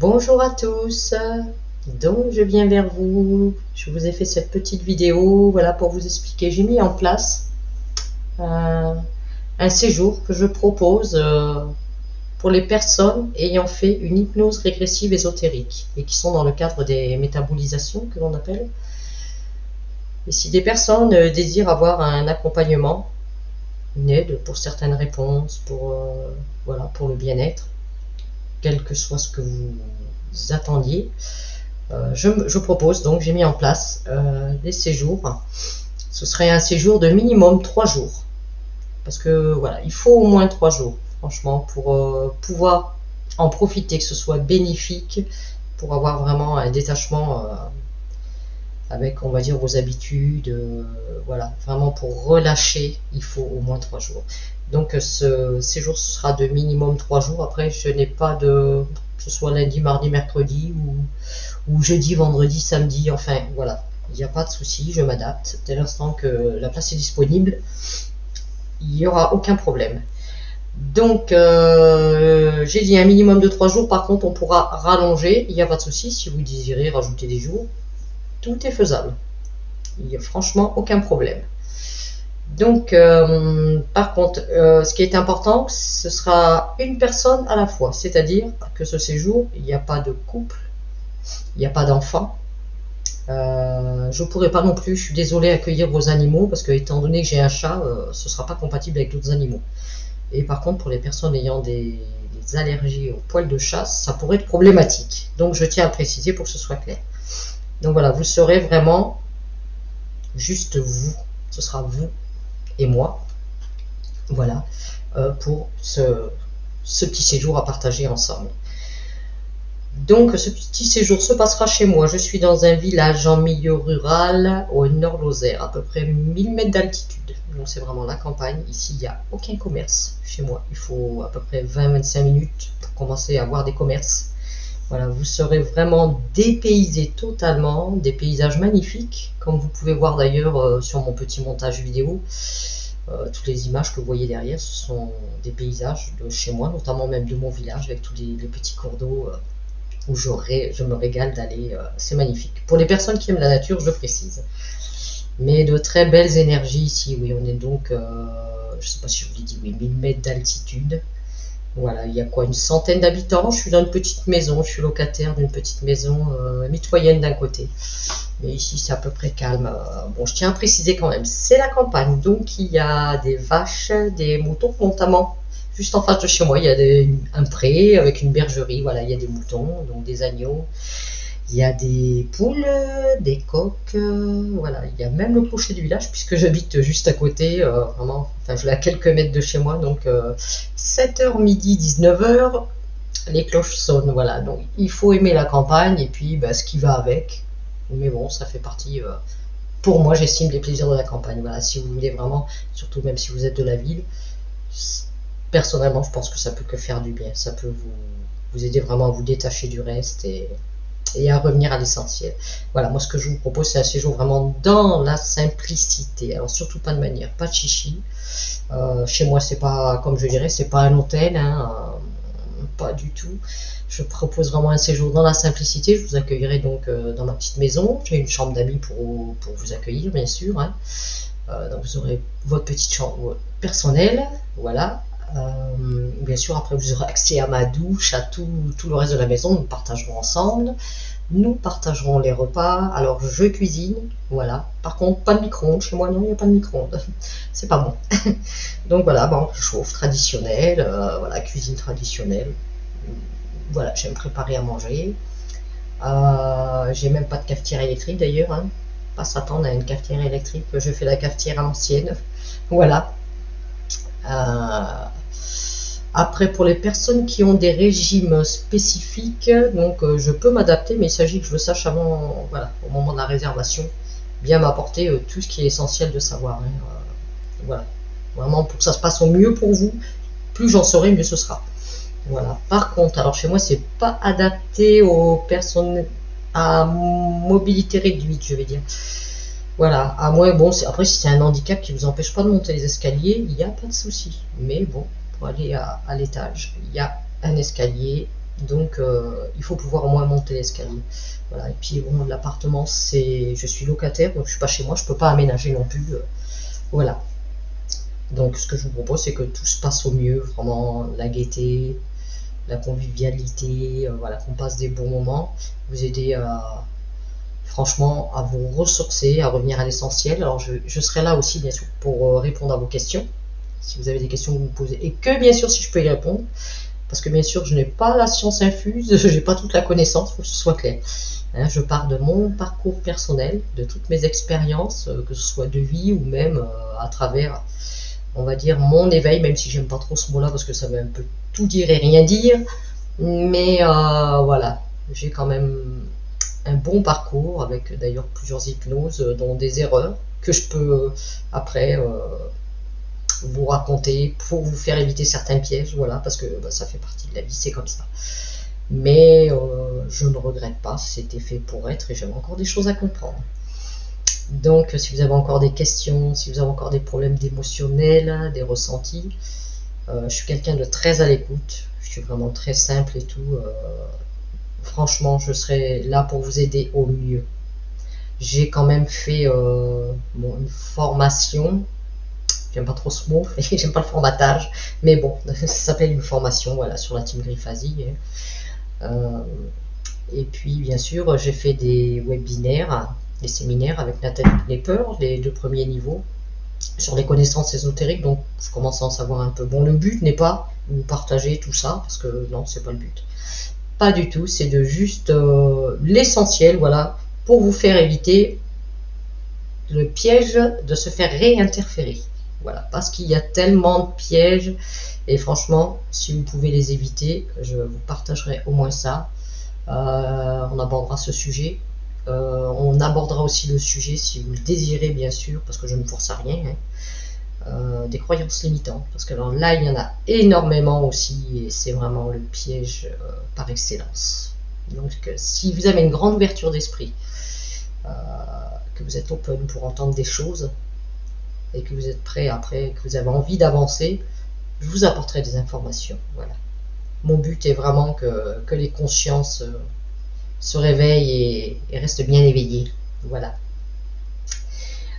Bonjour à tous, donc je viens vers vous, je vous ai fait cette petite vidéo voilà, pour vous expliquer. J'ai mis en place un séjour que je propose pour les personnes ayant fait une hypnose régressive ésotérique et qui sont dans le cadre des métabolisations que l'on appelle. Et si des personnes désirent avoir un accompagnement, une aide pour certaines réponses, voilà, pour le bien-être, quel que soit ce que vous attendiez, je propose donc, j'ai mis en place des séjours. Ce serait un séjour de minimum 3 jours. Parce que voilà, il faut au moins 3 jours, franchement, pour pouvoir en profiter, que ce soit bénéfique, pour avoir vraiment un détachement avec, on va dire, vos habitudes. Voilà, vraiment pour relâcher, il faut au moins 3 jours. Donc ce séjour sera de minimum 3 jours. Après, je n'ai pas de, que ce soit lundi, mardi, mercredi ou jeudi, vendredi, samedi, enfin voilà, il n'y a pas de souci, je m'adapte. Dès l'instant que la place est disponible, il n'y aura aucun problème. Donc j'ai dit un minimum de 3 jours, par contre on pourra rallonger, il n'y a pas de souci, si vous désirez rajouter des jours, tout est faisable. Il n'y a franchement aucun problème. Donc par contre, ce qui est important, ce sera une personne à la fois, c'est-à-dire que ce séjour, il n'y a pas de couple, il n'y a pas d'enfant. Je ne pourrais pas non plus, je suis désolée, accueillir vos animaux parce que étant donné que j'ai un chat, ce ne sera pas compatible avec d'autres animaux. Et par contre, pour les personnes ayant des allergies aux poils de chat, ça pourrait être problématique. Donc je tiens à préciser pour que ce soit clair. Donc voilà, vous serez vraiment juste vous. Ce sera vous et moi. Voilà, pour ce petit séjour à partager ensemble. Donc ce petit séjour se passera chez moi. Je suis dans un village en milieu rural au nord-Lozère, à peu près 1000 mètres d'altitude. Donc c'est vraiment la campagne. Ici, il n'y a aucun commerce chez moi. Il faut à peu près 20-25 minutes pour commencer à voir des commerces. Voilà, vous serez vraiment dépaysé totalement, des paysages magnifiques, comme vous pouvez voir d'ailleurs sur mon petit montage vidéo. Toutes les images que vous voyez derrière, ce sont des paysages de chez moi, notamment même de mon village, avec tous les petits cours d'eau où je me régale d'aller. C'est magnifique. Pour les personnes qui aiment la nature, je précise. Mais de très belles énergies ici, oui, on est donc, je ne sais pas si je vous l'ai dit, oui, 1000 mètres d'altitude. Voilà, il y a quoi, une centaine d'habitants. Je suis dans une petite maison, je suis locataire d'une petite maison mitoyenne d'un côté. Mais ici, c'est à peu près calme. Bon, je tiens à préciser quand même, c'est la campagne, donc il y a des vaches, des moutons, notamment. Juste en face de chez moi, il y a un pré avec une bergerie. Voilà, il y a des moutons, donc des agneaux. Il y a des poules, des coqs. Voilà, il y a même le clocher du village, puisque j'habite juste à côté. Vraiment, enfin, je suis à quelques mètres de chez moi. Donc, 7h midi, 19h, les cloches sonnent. Voilà, donc il faut aimer la campagne et puis bah, ce qui va avec. Mais bon, ça fait partie, pour moi, j'estime, des plaisirs de la campagne. Voilà, si vous voulez vraiment, surtout même si vous êtes de la ville, personnellement, je pense que ça peut que faire du bien. Ça peut vous aider vraiment à vous détacher du reste et à revenir à l'essentiel. Voilà, moi ce que je vous propose, c'est un séjour vraiment dans la simplicité. Alors surtout pas de manière, pas de chichi. Chez moi, c'est pas, comme je dirais, c'est pas un hôtel, hein, pas du tout. Je propose vraiment un séjour dans la simplicité. Je vous accueillerai donc dans ma petite maison. J'ai une chambre d'amis pour vous accueillir, bien sûr. Hein. Donc vous aurez votre petite chambre personnelle, voilà. Bien sûr, après vous aurez accès à ma douche, à tout le reste de la maison. Nous partagerons ensemble. Nous partagerons les repas. Alors je cuisine, voilà. Par contre, pas de micro-ondes chez moi, non, il n'y a pas de micro-ondes. C'est pas bon. Donc voilà, bon, chauffe traditionnelle, voilà, cuisine traditionnelle. Voilà, j'aime préparer à manger. J'ai même pas de cafetière électrique d'ailleurs. Hein. Pas s'attendre à une cafetière électrique. Je fais la cafetière à l'ancienne. Voilà. Après, pour les personnes qui ont des régimes spécifiques, donc je peux m'adapter, mais il s'agit que je le sache avant, voilà, au moment de la réservation, bien m'apporter tout ce qui est essentiel de savoir. Hein. Voilà. Vraiment, pour que ça se passe au mieux pour vous, plus j'en saurai, mieux ce sera. Voilà. Par contre, alors chez moi, c'est pas adapté aux personnes à mobilité réduite, je vais dire. Voilà. À moins, bon, après, si c'est un handicap qui vous empêche pas de monter les escaliers, il n'y a pas de souci. Mais bon, pour aller à l'étage, il y a un escalier, Donc il faut pouvoir au moins monter l'escalier. Voilà. Et puis bon, l'appartement, je suis locataire, donc je suis pas chez moi, je peux pas aménager non plus. Voilà. Donc ce que je vous propose, c'est que tout se passe au mieux, vraiment la gaieté, la convivialité, voilà, qu'on passe des bons moments, vous aider à franchement à vous ressourcer, à revenir à l'essentiel. Alors je serai là aussi bien sûr pour répondre à vos questions, si vous avez des questions que vous me posez, et que bien sûr si je peux y répondre, parce que bien sûr je n'ai pas la science infuse, je n'ai pas toute la connaissance, il faut que ce soit clair. Hein, je pars de mon parcours personnel, de toutes mes expériences, que ce soit de vie ou même à travers, on va dire, mon éveil, même si j'aime pas trop ce mot-là parce que ça veut un peu tout dire et rien dire, mais voilà, j'ai quand même un bon parcours avec d'ailleurs plusieurs hypnoses, dont des erreurs que je peux après vous raconter pour vous faire éviter certains pièges, voilà, parce que bah, ça fait partie de la vie, c'est comme ça. Mais je ne regrette pas, c'était fait pour être et j'avais encore des choses à comprendre. Donc si vous avez encore des questions, si vous avez encore des problèmes d'émotionnel, des ressentis, je suis quelqu'un de très à l'écoute, je suis vraiment très simple et tout. Franchement, je serai là pour vous aider au mieux. J'ai quand même fait une formation, j'aime pas trop ce mot, j'aime pas le formatage, mais bon, ça s'appelle une formation, voilà, sur la team Griffasie. Et puis, bien sûr, j'ai fait des webinaires, des séminaires avec Nathalie Knepper, les 2 premiers niveaux, sur les connaissances ésotériques, donc je commence à en savoir un peu. Bon, le but n'est pas de vous partager tout ça, parce que non, c'est pas le but. Pas du tout, c'est de juste l'essentiel, voilà, pour vous faire éviter le piège de se faire réinterférer. Voilà, parce qu'il y a tellement de pièges, et franchement, si vous pouvez les éviter, je vous partagerai au moins ça. On abordera ce sujet. On abordera aussi le sujet, si vous le désirez, bien sûr, parce que je ne force à rien, hein, des croyances limitantes. Parce que alors là, il y en a énormément aussi, et c'est vraiment le piège par excellence. Donc, si vous avez une grande ouverture d'esprit, que vous êtes open pour entendre des choses, et que vous êtes prêt après, que vous avez envie d'avancer, je vous apporterai des informations. Voilà. Mon but est vraiment que les consciences se réveillent et restent bien éveillées. Voilà.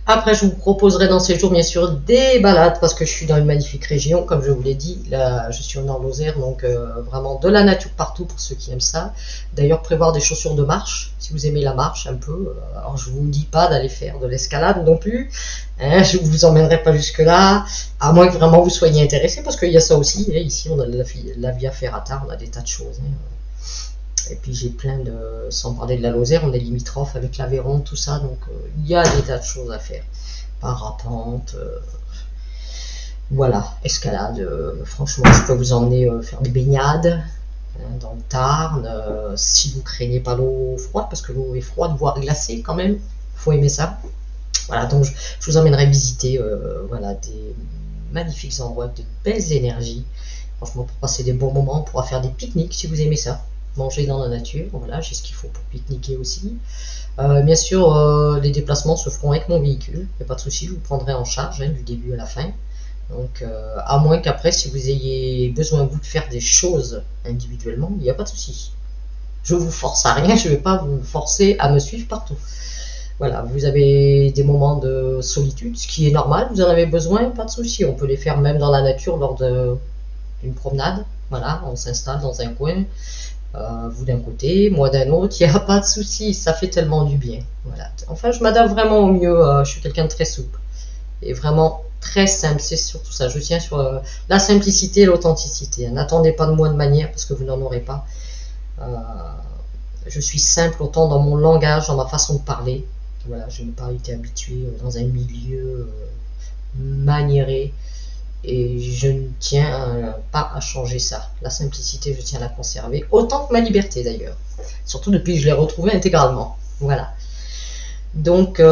Après, je vous proposerai dans ces jours, bien sûr, des balades, parce que je suis dans une magnifique région, comme je vous l'ai dit. Là, je suis au Nord-Lozère, donc vraiment de la nature partout pour ceux qui aiment ça. D'ailleurs, prévoir des chaussures de marche, si vous aimez la marche un peu. Alors, je vous dis pas d'aller faire de l'escalade non plus. Hein, je ne vous emmènerai pas jusque-là, à moins que vraiment vous soyez intéressé, parce qu'il y a ça aussi. Hein, ici, on a la Via Ferrata, on a des tas de choses. Hein. Et puis j'ai plein de, sans parler de la Lozère, on est limitrophe avec l'Aveyron, tout ça, donc il y a des tas de choses à faire. Parapente, voilà, escalade, franchement je peux vous emmener faire des baignades hein, dans le Tarn, si vous craignez pas l'eau froide, parce que l'eau est froide, voire glacée quand même, faut aimer ça. Voilà, donc je vous emmènerai visiter voilà, des magnifiques endroits, de belles énergies, franchement pour passer des bons moments, on pourra faire des pique-niques si vous aimez ça. Manger dans la nature, voilà, j'ai ce qu'il faut pour pique-niquer aussi. Bien sûr, les déplacements se feront avec mon véhicule, il n'y a pas de souci, je vous prendrai en charge hein, du début à la fin. Donc, à moins qu'après, si vous ayez besoin vous de faire des choses individuellement, il n'y a pas de souci. Je vous force à rien, je ne vais pas vous forcer à me suivre partout. Voilà, vous avez des moments de solitude, ce qui est normal, vous en avez besoin, pas de souci. On peut les faire même dans la nature lors d'une promenade. Voilà, on s'installe dans un coin. Vous d'un côté, moi d'un autre, il n'y a pas de souci, ça fait tellement du bien. Voilà. Enfin, je m'adapte vraiment au mieux, je suis quelqu'un de très souple et vraiment très simple, c'est surtout ça. Je tiens sur la simplicité et l'authenticité. N'attendez pas de moi de manière parce que vous n'en aurez pas. Je suis simple autant dans mon langage, dans ma façon de parler. Voilà, je n'ai pas été habitué dans un milieu maniéré. Et je ne tiens pas à changer ça. La simplicité, je tiens à la conserver. Autant que ma liberté d'ailleurs. Surtout depuis que je l'ai retrouvée intégralement. Voilà. Donc, je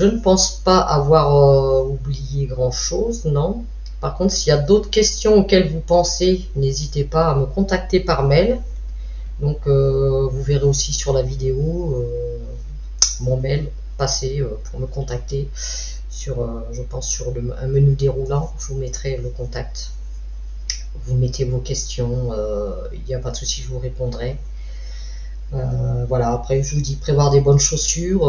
ne pense pas avoir oublié grand-chose, non. Par contre, s'il y a d'autres questions auxquelles vous pensez, n'hésitez pas à me contacter par mail. Donc, vous verrez aussi sur la vidéo mon mail passer pour me contacter. Je pense sur un menu déroulant, je vous mettrai le contact vous mettez vos questions, il n'y a pas de souci, je vous répondrai. Voilà, après je vous dis prévoir des bonnes chaussures,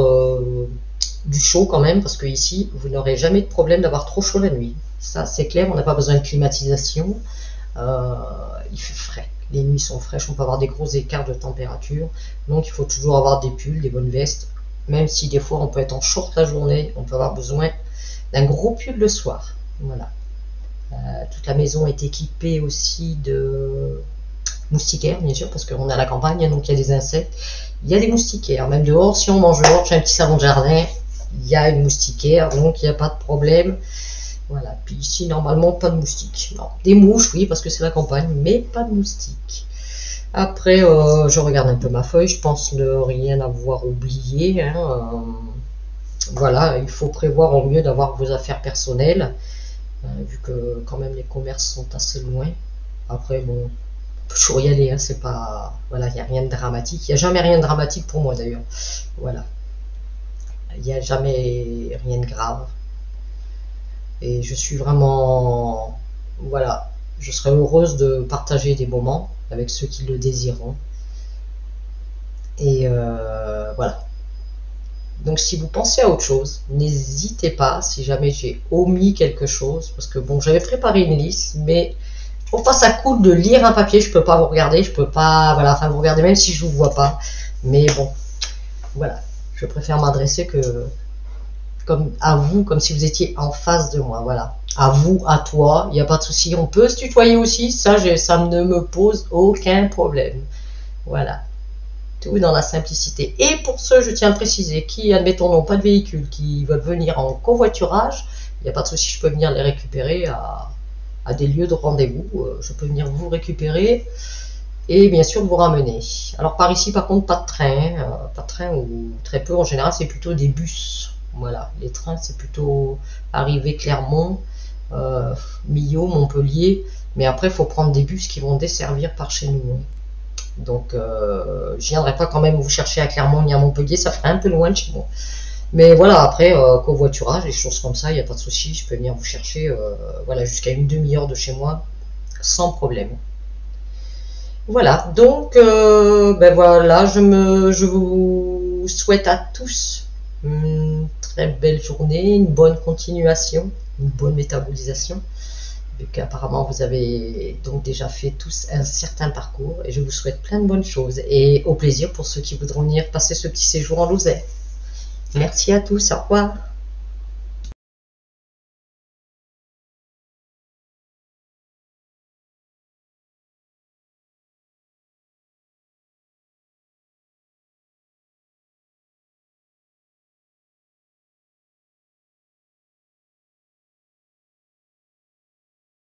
du chaud quand même, parce que ici vous n'aurez jamais de problème d'avoir trop chaud la nuit. Ça c'est clair, on n'a pas besoin de climatisation. Il fait frais, les nuits sont fraîches, on peut avoir des gros écarts de température, donc il faut toujours avoir des pulls, des bonnes vestes, même si des fois on peut être en short la journée, on peut avoir besoin d'un gros pull le soir. Voilà. Toute la maison est équipée aussi de moustiquaires, bien sûr, parce qu'on est à la campagne, donc il y a des insectes, il y a des moustiquaires, même dehors, si on mange dehors, j'ai un petit savon de jardin, il y a une moustiquaire, donc il n'y a pas de problème. Voilà, puis ici, normalement, pas de moustiques. Non, des mouches, oui, parce que c'est la campagne, mais pas de moustiques. Après, je regarde un peu ma feuille, je pense ne rien avoir oublié. Hein, voilà, il faut prévoir au mieux d'avoir vos affaires personnelles, vu que quand même les commerces sont assez loin. Après, bon, on peut toujours y aller, hein, c'est pas... Voilà, il n'y a rien de dramatique. Il n'y a jamais rien de dramatique pour moi, d'ailleurs. Voilà. Il n'y a jamais rien de grave. Et je suis vraiment... Voilà. Je serais heureuse de partager des moments avec ceux qui le désireront. Et voilà. Donc si vous pensez à autre chose, n'hésitez pas, si jamais j'ai omis quelque chose, parce que bon, j'avais préparé une liste, mais pour pas ça coûte de lire un papier, je peux pas vous regarder, je peux pas, voilà, enfin vous regardez même si je vous vois pas, mais bon, voilà, je préfère m'adresser que comme à vous, comme si vous étiez en face de moi, voilà, à vous, à toi, il n'y a pas de souci, on peut se tutoyer aussi, ça ne me pose aucun problème, voilà. Tout dans la simplicité. Et pour ceux, je tiens à préciser, qui, admettons, n'ont pas de véhicule, qui veulent venir en covoiturage, il n'y a pas de souci, je peux venir les récupérer à des lieux de rendez-vous. Je peux venir vous récupérer et bien sûr vous ramener. Alors par ici, par contre, pas de train, pas de train ou très peu. En général, c'est plutôt des bus. Voilà, les trains, c'est plutôt arrivé Clermont, Millau, Montpellier. Mais après, il faut prendre des bus qui vont desservir par chez nous. Donc, je viendrai pas quand même vous chercher à Clermont ni à Montpellier, ça ferait un peu loin de chez moi. Mais voilà, après, covoiturage, des choses comme ça, il n'y a pas de souci, je peux venir vous chercher voilà, jusqu'à une demi-heure de chez moi, sans problème. Voilà, donc, ben voilà, je vous souhaite à tous une très belle journée, une bonne continuation, une bonne métabolisation. Vu qu'apparemment vous avez donc déjà fait tous un certain parcours et je vous souhaite plein de bonnes choses et au plaisir pour ceux qui voudront venir passer ce petit séjour en Lozère. Merci à tous, au revoir.